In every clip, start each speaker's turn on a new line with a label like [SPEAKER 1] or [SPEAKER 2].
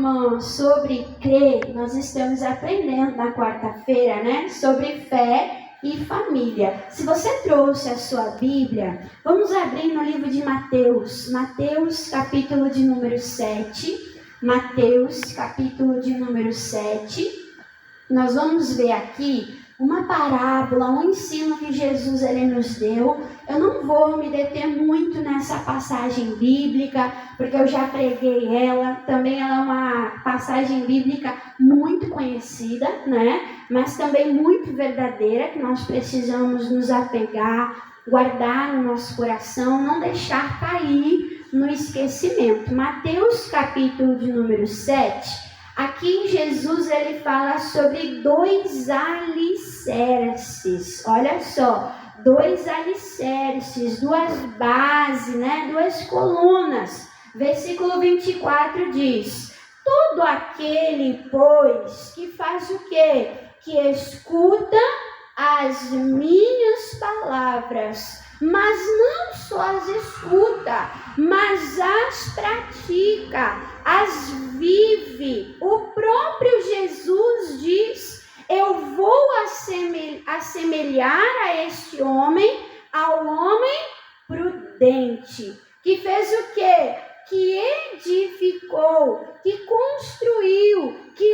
[SPEAKER 1] irmãos, sobre crer, nós estamos aprendendo na quarta-feira, né? Sobre fé e família. Se você trouxe a sua Bíblia, vamos abrir no livro de Mateus. Mateus, capítulo de número 7. Mateus, capítulo de número 7. Nós vamos ver aqui uma parábola, um ensino que Jesus ele nos deu. Eu não vou me deter muito nessa passagem bíblica, porque eu já preguei ela. Também ela é uma passagem bíblica muito conhecida, né? Mas também muito verdadeira, que nós precisamos nos apegar, guardar no nosso coração, não deixar cair no esquecimento. Mateus, capítulo de número 7. Aqui Jesus ele fala sobre dois alicerces. Olha só, dois alicerces, duas bases, né? Duas colunas. Versículo 24 diz: todo aquele, pois, que faz o quê? Que escuta as minhas palavras, mas não só as escuta, mas as pratica, as vive. O próprio Jesus diz: eu vou assemelhar a este homem, ao homem prudente, que fez o quê? Que edificou, que construiu, que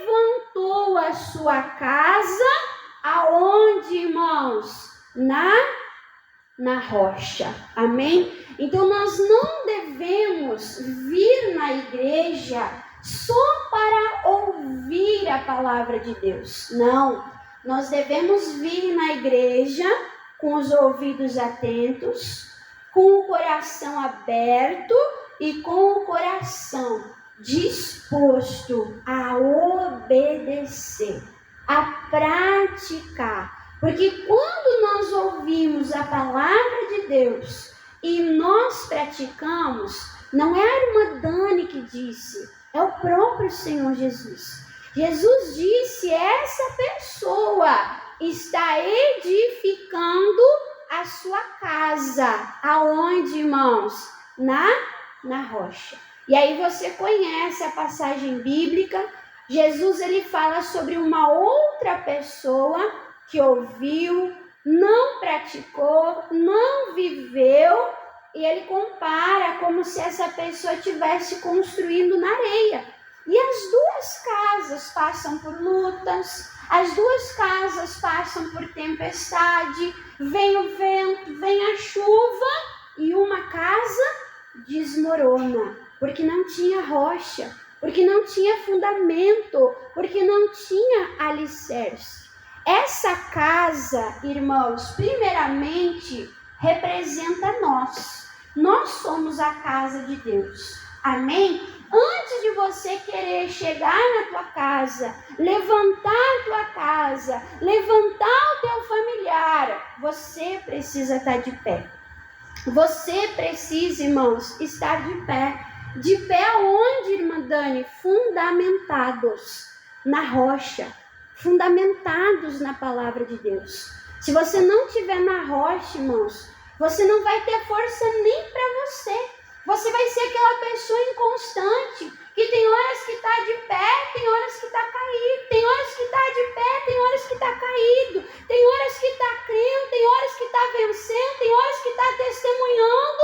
[SPEAKER 1] levantou a sua casa, aonde, irmãos? Na rocha. Amém? Então nós não devemos vir na igreja só para ouvir a palavra de Deus. Não. Nós devemos vir na igreja com os ouvidos atentos, com o coração aberto e com o coração disposto a obedecer, a praticar. Porque quando nós ouvimos a palavra de Deus e nós praticamos, não é a irmã Dani que disse, é o próprio Senhor Jesus. Jesus disse: essa pessoa está edificando a sua casa. Aonde, irmãos? Na rocha. E aí você conhece a passagem bíblica. Jesus ele fala sobre uma outra pessoa que ouviu, não praticou, não viveu, e ele compara como se essa pessoa estivesse construindo na areia. E as duas casas passam por lutas, as duas casas passam por tempestade, vem o vento, vem a chuva, e uma casa desmorona, porque não tinha rocha, porque não tinha fundamento, porque não tinha alicerce. Essa casa, irmãos, primeiramente representa nós. Nós somos a casa de Deus. Amém? Antes de você querer chegar na tua casa, levantar a tua casa, levantar o teu familiar, você precisa estar de pé. Você precisa, irmãos, estar de pé. De pé onde, irmã Dani? Fundamentados na rocha. Fundamentados na palavra de Deus. Se você não estiver na rocha, irmãos, você não vai ter força nem para você. Você vai ser aquela pessoa inconstante, que tem horas que está de pé, tem horas que está caído, tem horas que está de pé, tem horas que está caído, tem horas que está crendo, tem horas que está vencendo, tem horas que está testemunhando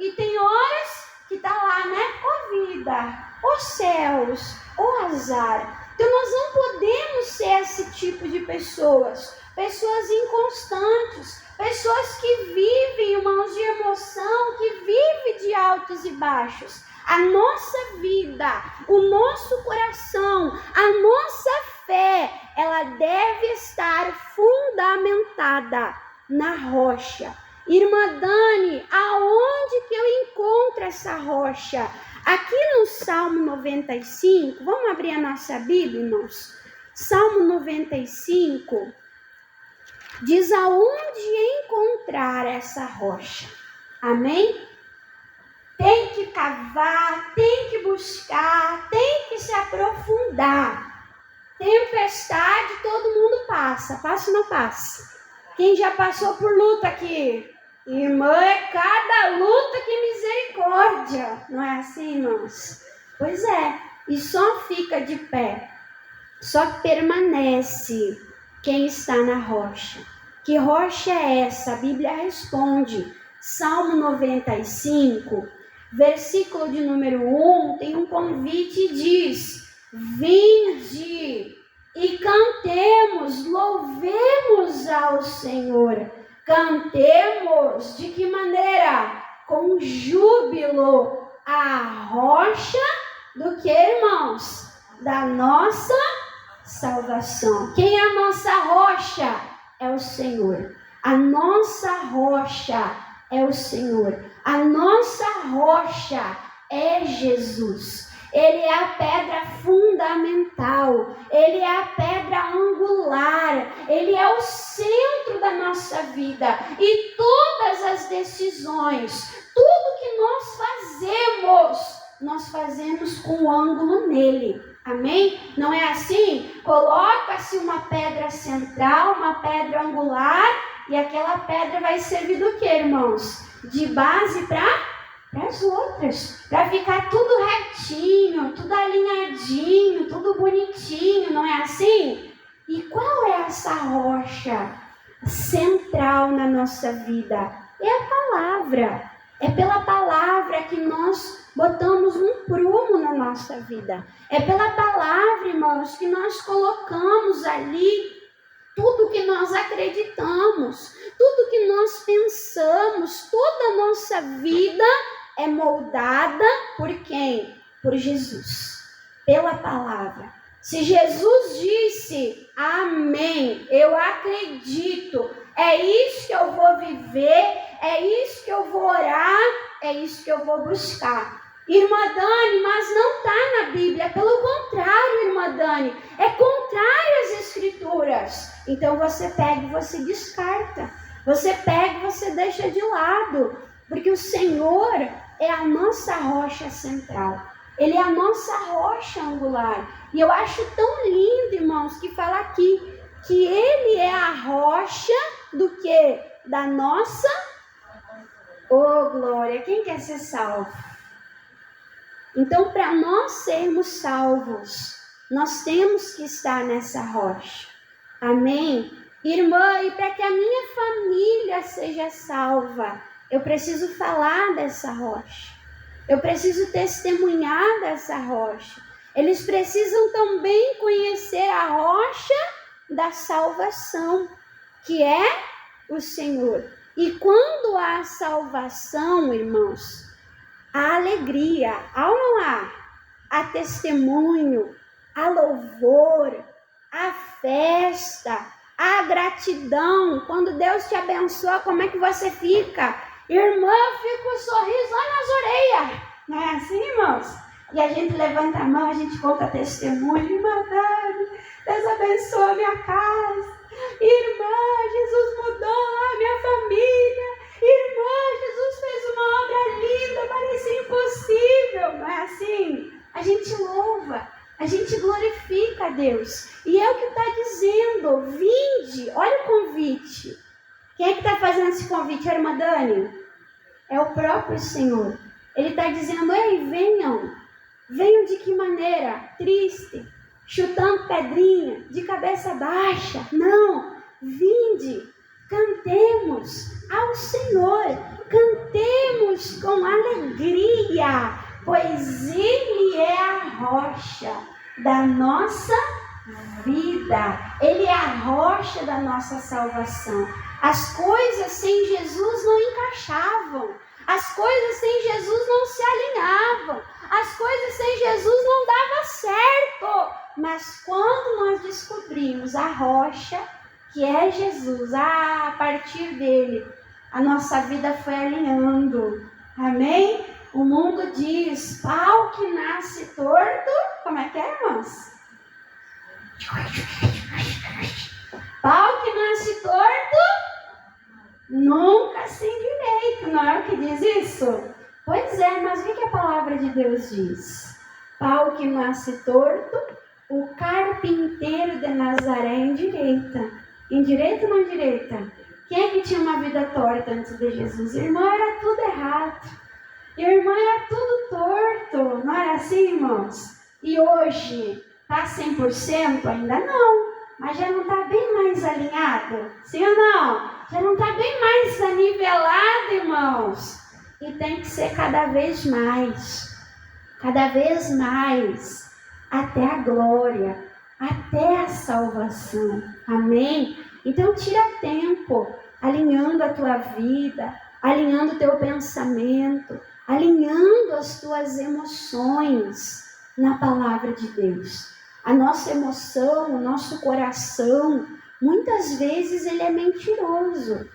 [SPEAKER 1] e tem horas que está lá, né? Ó vida, ó céus, ó azar. Então nós não podemos ser esse tipo de pessoas inconstantes, pessoas que vivem, irmãos, de emoção, que vivem de altos e baixos. A nossa vida, o nosso coração, a nossa fé, ela deve estar fundamentada na rocha. Irmã Dani, aonde que eu encontro essa rocha? Aqui no Salmo 95, vamos abrir a nossa Bíblia, irmãos? Salmo 95 diz aonde encontrar essa rocha. Amém? Tem que cavar, tem que buscar, tem que se aprofundar. Tempestade todo mundo passa ou não passa? Quem já passou por luta aqui? Irmã, é cada luta que misericórdia. Não é assim, irmãos? Pois é. e só fica de pé, só permanece quem está na rocha. Que rocha é essa? A Bíblia responde. Salmo 95, versículo de número 1, tem um convite e diz: vinde e cantemos, louvemos ao Senhor. Cantemos de que maneira? Com júbilo, a rocha do que, irmãos? Da nossa salvação. Quem é a nossa rocha? É o Senhor. A nossa rocha é o Senhor. A nossa rocha é Jesus. Ele é a pedra fundamental. Ele é a pedra angular. Ele é o centro da nossa vida. E todas as decisões, tudo que nós fazemos com ângulo nele. Amém? Não é assim? Coloca-se uma pedra central, uma pedra angular, e aquela pedra vai servir do que, irmãos? De base para as outras, para ficar tudo retinho, tudo alinhadinho, tudo bonitinho, não é assim? E qual é essa rocha central na nossa vida? É a palavra. É pela palavra que nós botamos um prumo na nossa vida. É pela palavra, irmãos, que nós colocamos ali tudo que nós acreditamos, tudo que nós pensamos, toda a nossa vida é moldada por quem? Por Jesus, pela palavra. Se Jesus disse, amém, eu acredito, é isso que eu vou viver, é isso que eu vou orar, é isso que eu vou buscar. Irmã Dani, mas não está na Bíblia, pelo contrário, irmã Dani, é contrário às Escrituras. Então você pega e você descarta, você pega e você deixa de lado, porque o Senhor é a nossa rocha central. Ele é a nossa rocha angular. E eu acho tão lindo, irmãos, que fala aqui que Ele é a rocha do que? Da nossa... Oh, glória! Quem quer ser salvo? Então, para nós sermos salvos, nós temos que estar nessa rocha. Amém? Irmã, e para que a minha família seja salva, eu preciso falar dessa rocha. Eu preciso testemunhar dessa rocha. Eles precisam também conhecer a rocha da salvação, que é o Senhor. E quando há salvação, irmãos, há alegria, há ou não há? Há testemunho, há louvor, há festa, há gratidão. Quando Deus te abençoa, como é que você fica? Irmã, fica um sorriso lá nas orelhas. Não é assim, irmãos? E a gente levanta a mão, a gente conta testemunho. Irmã Dani, Deus abençoa a minha casa. Irmã, Jesus mudou a minha família. Irmã, Jesus fez uma obra linda, parecia impossível. Não é assim? A gente louva, a gente glorifica a Deus. E é o que está dizendo, vinde, olha o convite. Quem é que está fazendo esse convite, a irmã Dani? É o próprio Senhor. Ele está dizendo, ei, venham. Venham de que maneira? Triste, chutando pedrinha, de cabeça baixa. Não, vinde, cantemos ao Senhor. Cantemos com alegria, pois Ele é a rocha da nossa vida. Ele é a rocha da nossa salvação. As coisas sem Jesus não encaixavam. As coisas sem Jesus não se alinhavam. As coisas sem Jesus não davam certo. Mas quando nós descobrimos a rocha, que é Jesus, a partir dele, a nossa vida foi alinhando. Amém? O mundo diz, pau que nasce torto. Como é que é, irmãos? Pau que nasce torto nunca se endireita, não é o que diz isso? Pois é, mas o que a palavra de Deus diz? Pau que nasce torto, o carpinteiro de Nazaré endireita. Endireita ou não endireita? Quem é que tinha uma vida torta antes de Jesus? Irmã, era tudo errado. Irmã, era tudo torto. Não era assim, irmãos? E hoje, está 100%? Ainda não. Mas já não está bem mais alinhado? Sim ou não? Já não está bem mais anivelado, irmãos? E tem que ser cada vez mais, até a glória, até a salvação. Amém? Então tira tempo, alinhando a tua vida, alinhando o teu pensamento, alinhando as tuas emoções na palavra de Deus. A nossa emoção, o nosso coração, muitas vezes ele é mentiroso.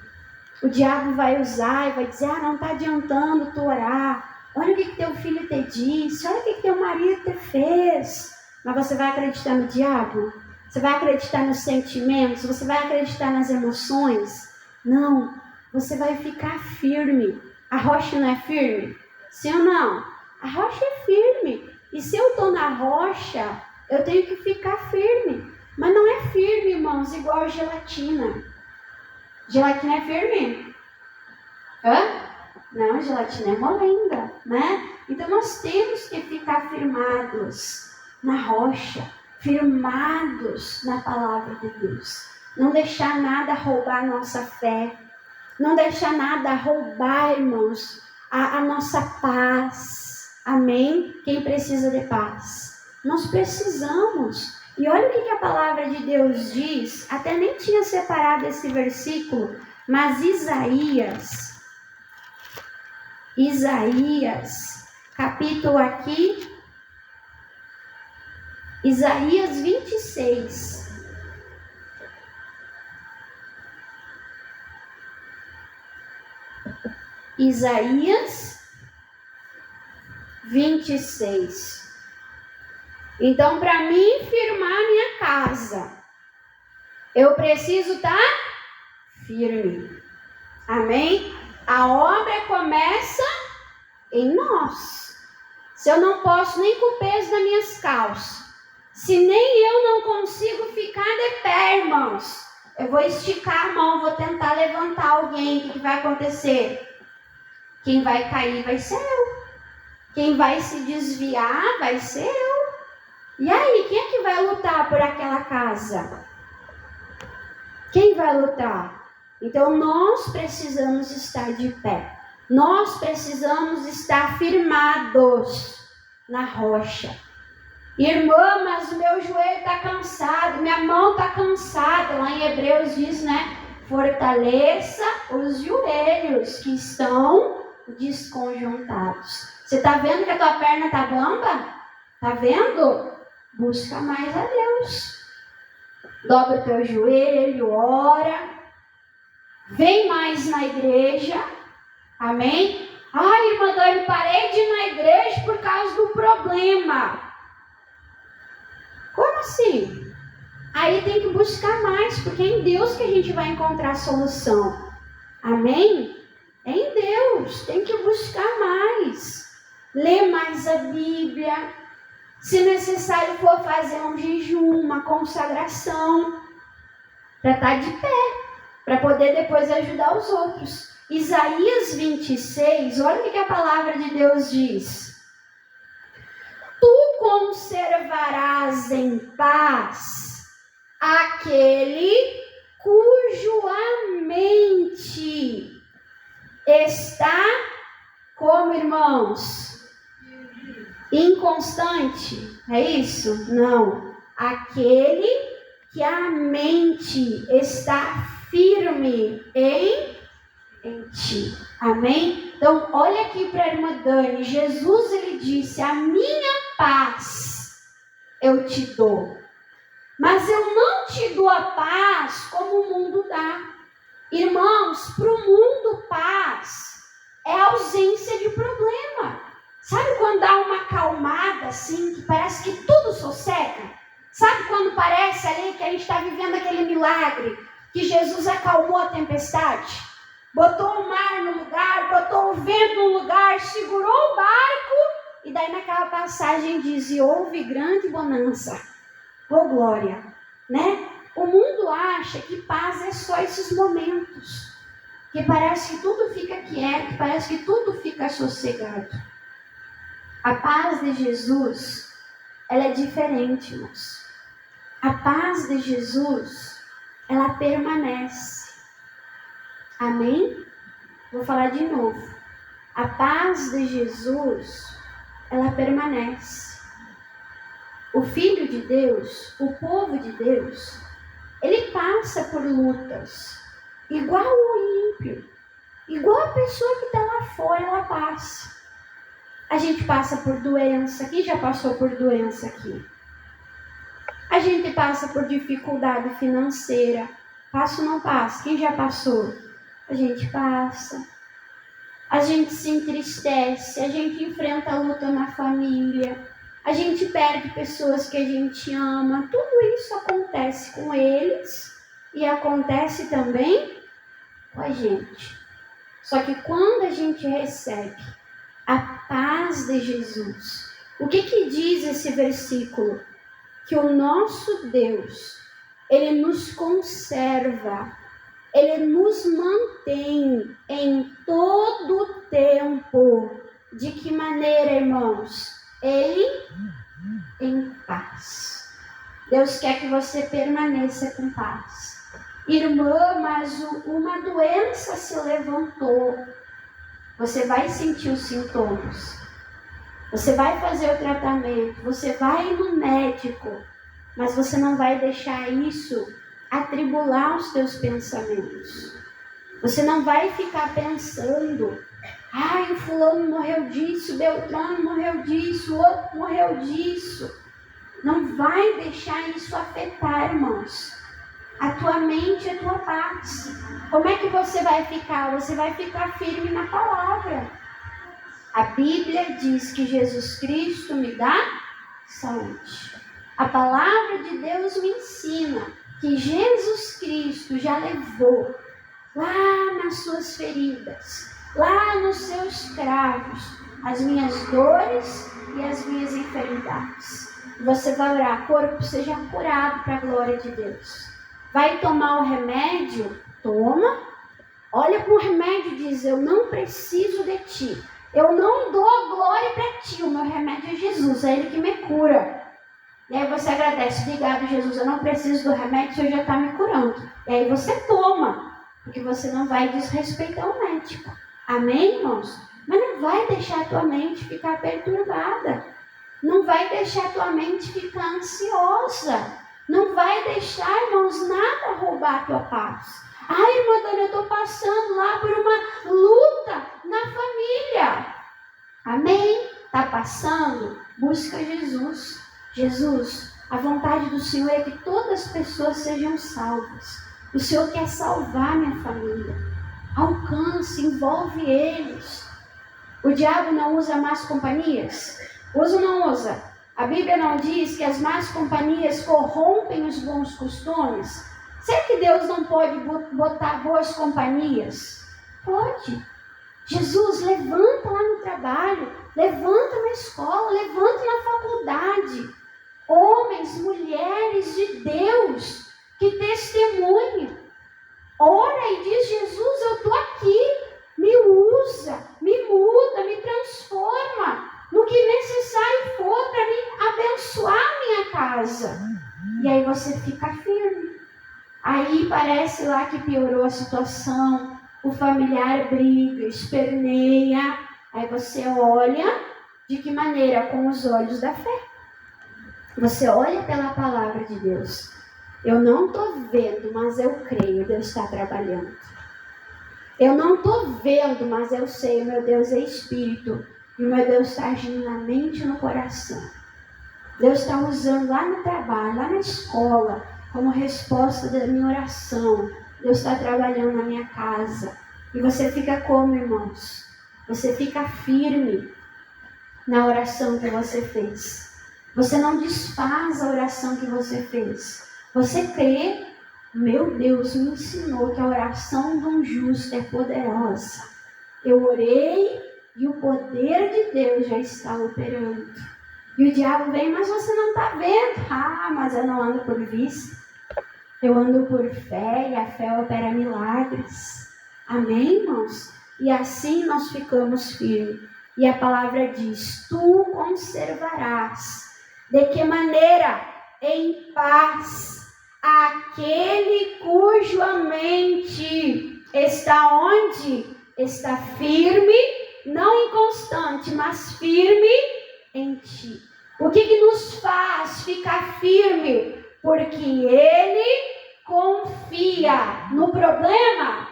[SPEAKER 1] O diabo vai usar e vai dizer, não está adiantando tu orar. Olha o que teu filho te disse, olha o que teu marido te fez. Mas você vai acreditar no diabo? Você vai acreditar nos sentimentos? Você vai acreditar nas emoções? Não, você vai ficar firme. A rocha não é firme? Sim ou não? A rocha é firme. E se eu estou na rocha, eu tenho que ficar firme. Mas não é firme, irmãos, igual gelatina. Gelatina é firme? Não, gelatina é molenga, né? Então nós temos que ficar firmados na rocha, firmados na palavra de Deus. Não deixar nada roubar a nossa fé. Não deixar nada roubar, irmãos, a nossa paz. Amém? Quem precisa de paz? Nós precisamos. E olha o que a palavra de Deus diz. Até nem tinha separado esse versículo, mas Isaías, capítulo aqui, Isaías 26. Isaías 26. Então, para mim firmar minha casa, eu preciso estar firme. Amém? A obra começa em nós. Se eu não posso nem com o peso das minhas calças, se nem eu não consigo ficar de pé, irmãos, eu vou esticar a mão, vou tentar levantar alguém, o que vai acontecer? Quem vai cair vai ser eu. Quem vai se desviar vai ser eu. E aí, quem é que vai lutar por aquela casa? Quem vai lutar? Então, nós precisamos estar de pé. Nós precisamos estar firmados na rocha. Irmã, mas o meu joelho está cansado, minha mão está cansada. Lá em Hebreus diz, né? Fortaleça os joelhos que estão desconjuntados. Você está vendo que a tua perna está bamba? Está vendo? Busca mais a Deus. Dobra o teu joelho, ora. Vem mais na igreja. Amém? Ai, irmã Dani, parei de ir na igreja por causa do problema. Como assim? Aí tem que buscar mais, porque é em Deus que a gente vai encontrar a solução. Amém? É em Deus. Tem que buscar mais. Ler mais a Bíblia. Se necessário for fazer um jejum, uma consagração, para estar de pé, para poder depois ajudar os outros. Isaías 26, olha o que a palavra de Deus diz. Tu conservarás em paz aquele cuja mente está, como irmãos? Inconstante, é isso? Não. Aquele que a mente está firme em ti. Amém? Então, olha aqui para a irmã Dani. Jesus, ele disse, a minha paz eu te dou. Mas eu não te dou a paz como o mundo dá. Irmãos, para o mundo paz é ausência de problema. Sabe quando dá uma acalmada assim, que parece que tudo sossega? Sabe quando parece ali que a gente está vivendo aquele milagre, que Jesus acalmou a tempestade? Botou o mar no lugar, botou o vento no lugar, segurou o barco, e daí naquela passagem diz, e houve grande bonança. Oh glória, né? O mundo acha que paz é só esses momentos, que parece que tudo fica quieto, parece que tudo fica sossegado. A paz de Jesus ela é diferente, irmãos. A paz de Jesus, ela permanece. Amém? Vou falar de novo. A paz de Jesus, ela permanece. O Filho de Deus, o povo de Deus, ele passa por lutas, igual o ímpio, igual a pessoa que está lá fora, ela passa. A gente passa por doença, quem já passou por doença aqui? A gente passa por dificuldade financeira, passa ou não passa? Quem já passou? A gente passa. A gente se entristece, a gente enfrenta a luta na família, a gente perde pessoas que a gente ama. Tudo isso acontece com eles e acontece também com a gente. Só que quando a gente recebe a paz de Jesus, o que diz esse versículo? Que o nosso Deus, ele nos conserva, ele nos mantém em todo o tempo. De que maneira, irmãos? Ele em paz. Deus quer que você permaneça com paz. Irmã, mas uma doença se levantou. Você vai sentir os sintomas. Você vai fazer o tratamento. Você vai no médico. Mas você não vai deixar isso atribular os teus pensamentos. Você não vai ficar pensando: ai, o fulano morreu disso, o Beltrano morreu disso, o outro morreu disso. Não vai deixar isso afetar, irmãos, a tua mente e a tua paz. Como é que você vai ficar? Você vai ficar firme na palavra. A Bíblia diz que Jesus Cristo me dá saúde. A palavra de Deus me ensina que Jesus Cristo já levou lá nas suas feridas, lá nos seus cravos, as minhas dores e as minhas enfermidades. Você vai orar, corpo seja curado para a glória de Deus. Vai tomar o remédio? Toma. Olha para o remédio e diz: eu não preciso de ti. Eu não dou glória para ti. O meu remédio é Jesus, é Ele que me cura. E aí você agradece: obrigado, Jesus, eu não preciso do remédio, o Senhor já está me curando. E aí você toma, porque você não vai desrespeitar o médico. Amém, irmãos? Mas não vai deixar a tua mente ficar perturbada. Não vai deixar a tua mente ficar ansiosa. Não vai deixar, irmãos, nada roubar a tua paz. Ai, irmã Dona, eu estou passando lá por uma luta na família. Amém? Está passando? Busca Jesus. Jesus, a vontade do Senhor é que todas as pessoas sejam salvas. O Senhor quer salvar minha família. Alcance, envolve eles. O diabo não usa más companhias? Usa ou não usa? A Bíblia não diz que as más companhias corrompem os bons costumes? Será que Deus não pode botar boas companhias? Pode. Jesus, levanta lá no trabalho, levanta na escola, levanta na faculdade. Homens, mulheres de Deus que testemunham. Ora e diz: Jesus, eu estou aqui. Me usa, me muda, me transforma no que necessário for para me abençoar a minha casa. E aí você fica firme. Aí parece lá que piorou a situação, o familiar briga, esperneia. Aí você olha de que maneira? Com os olhos da fé. Você olha pela palavra de Deus. Eu não estou vendo, mas eu creio, Deus está trabalhando. Eu não estou vendo, mas eu sei, o meu Deus é Espírito. E o meu Deus está agindo na mente e no coração. Deus está usando lá no trabalho, lá na escola, como resposta da minha oração. Deus está trabalhando na minha casa. E você fica como, irmãos? Você fica firme na oração que você fez. Você não desfaz a oração que você fez. Você crê. Meu Deus me ensinou que a oração de um justo é poderosa. Eu orei e o poder de Deus já está operando. E o diabo vem: mas você não está vendo. Ah, mas eu não ando por vista. Eu ando por fé e a fé opera milagres. Amém, irmãos? E assim nós ficamos firmes. E a palavra diz: tu conservarás De que maneira? Em paz. Aquele cuja mente está onde? Está firme, não inconstante, mas firme em ti. O que nos faz ficar firme? Porque ele confia no problema,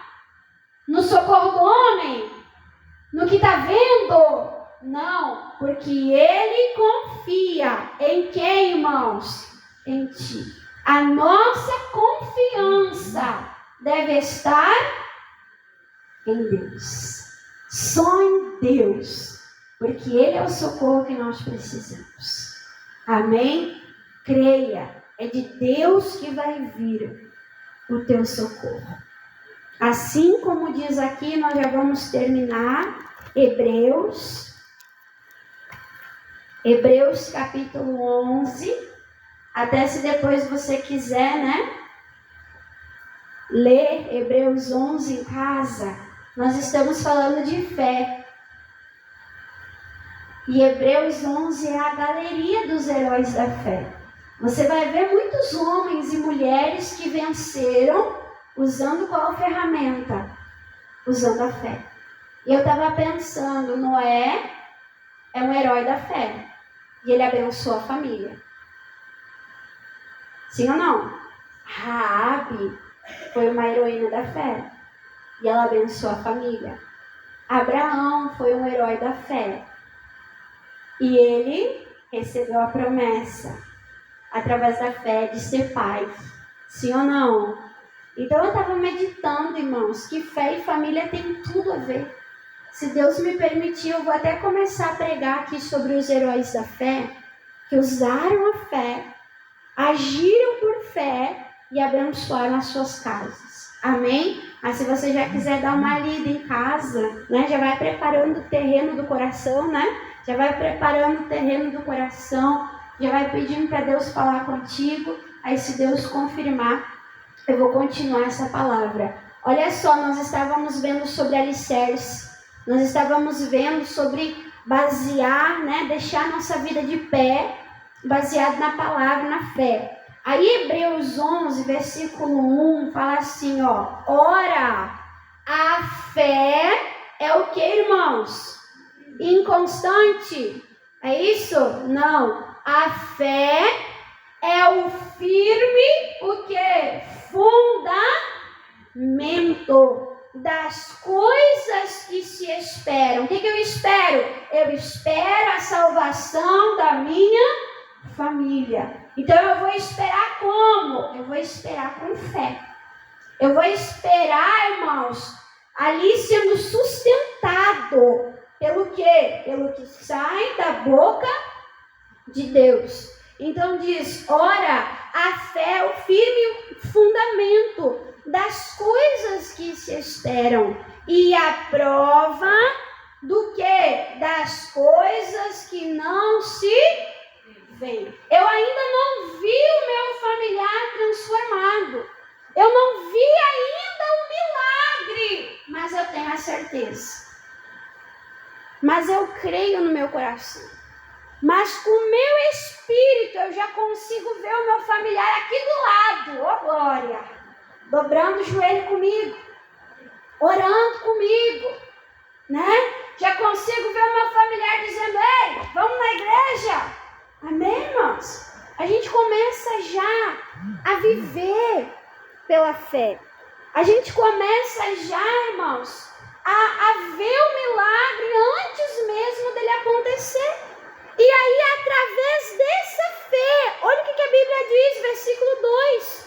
[SPEAKER 1] no socorro do homem, no que está vendo. Não, porque ele confia em quem, irmãos? Em ti. A nossa confiança deve estar em Deus. Só em Deus. Porque ele é o socorro que nós precisamos. Amém? Creia, é de Deus que vai vir o teu socorro. Assim como diz aqui, nós já vamos terminar Hebreus capítulo 11, até se depois você quiser, né, ler Hebreus 11 em casa. Nós estamos falando de fé. E Hebreus 11 é a galeria dos heróis da fé. Você vai ver muitos homens e mulheres que venceram usando qual ferramenta? Usando a fé. E eu estava pensando, Noé é um herói da fé. E ele abençoou a família. Sim ou não? Raabe foi uma heroína da fé. E ela abençoou a família. Abraão foi um herói da fé. E ele recebeu a promessa, através da fé, de ser pai. Sim ou não? Então eu estava meditando, irmãos, que fé e família tem tudo a ver. Se Deus me permitir, eu vou até começar a pregar aqui sobre os heróis da fé, que usaram a fé, agiram por fé e abençoaram as suas casas. Amém? Mas se você já quiser dar uma lida em casa, né, já vai preparando o terreno do coração, né? Já vai preparando o terreno do coração, já vai pedindo para Deus falar contigo. Aí se Deus confirmar, eu vou continuar essa palavra. Olha só, nós estávamos vendo sobre alicerce. Nós estávamos vendo sobre basear, né, deixar nossa vida de pé, baseado na palavra, na fé. Aí Hebreus 11, versículo 1, fala assim, ó. Ora, a fé é o que, irmãos? Inconstante? É isso? Não. A fé é o firme, o que? Fundamento das coisas que se esperam. O que eu espero? Eu espero a salvação da minha família. Então eu vou esperar como? Eu vou esperar com fé. Eu vou esperar, irmãos, ali sendo sustentado pelo quê? Pelo que sai da boca de Deus. Então diz, ora, a fé é o firme fundamento das coisas que se esperam e a prova do que? Das coisas que não se veem. Eu ainda não vi o meu familiar transformado. Eu não vi ainda o milagre, mas eu tenho a certeza. Mas eu creio no meu coração. Mas com o meu espírito eu já consigo ver o meu familiar aqui do lado. Ó glória! Dobrando o joelho comigo, orando comigo, né? Já consigo ver o meu familiar dizendo, ei, vamos na igreja. Amém, irmãos? A gente começa já a viver pela fé. A gente começa já, irmãos, a ver o milagre antes mesmo dele acontecer. E aí, através dessa fé, olha o que a Bíblia diz, versículo 2.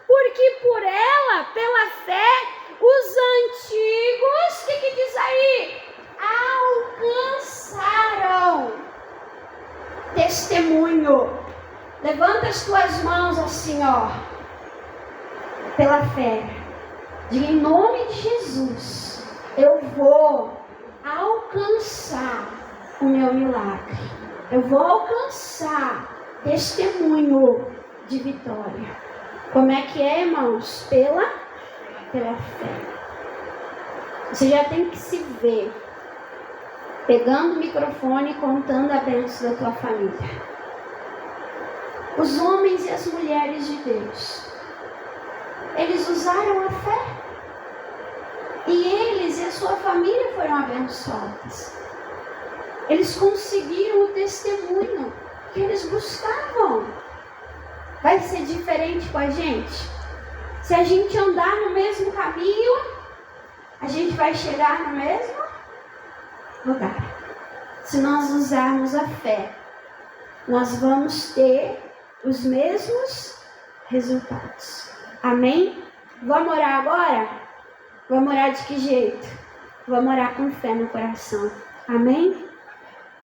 [SPEAKER 1] Porque por ela, pela fé, os antigos, o que diz aí? Alcançaram testemunho. Levanta as tuas mãos assim, ó. Pela fé. Diga em nome de Jesus, eu vou alcançar o meu milagre. Eu vou alcançar testemunho de vitória. Como é que é, irmãos? Pela fé. Você já tem que se ver pegando o microfone e contando a bênção da tua família. Os homens e as mulheres de Deus, eles usaram a fé. E eles e a sua família foram abençoados. Eles conseguiram o testemunho que eles buscavam. Vai ser diferente com a gente? Se a gente andar no mesmo caminho, a gente vai chegar no mesmo lugar. Se nós usarmos a fé, nós vamos ter os mesmos resultados. Amém? Vamos orar agora? Vamos orar de que jeito? Vamos orar com fé no coração. Amém?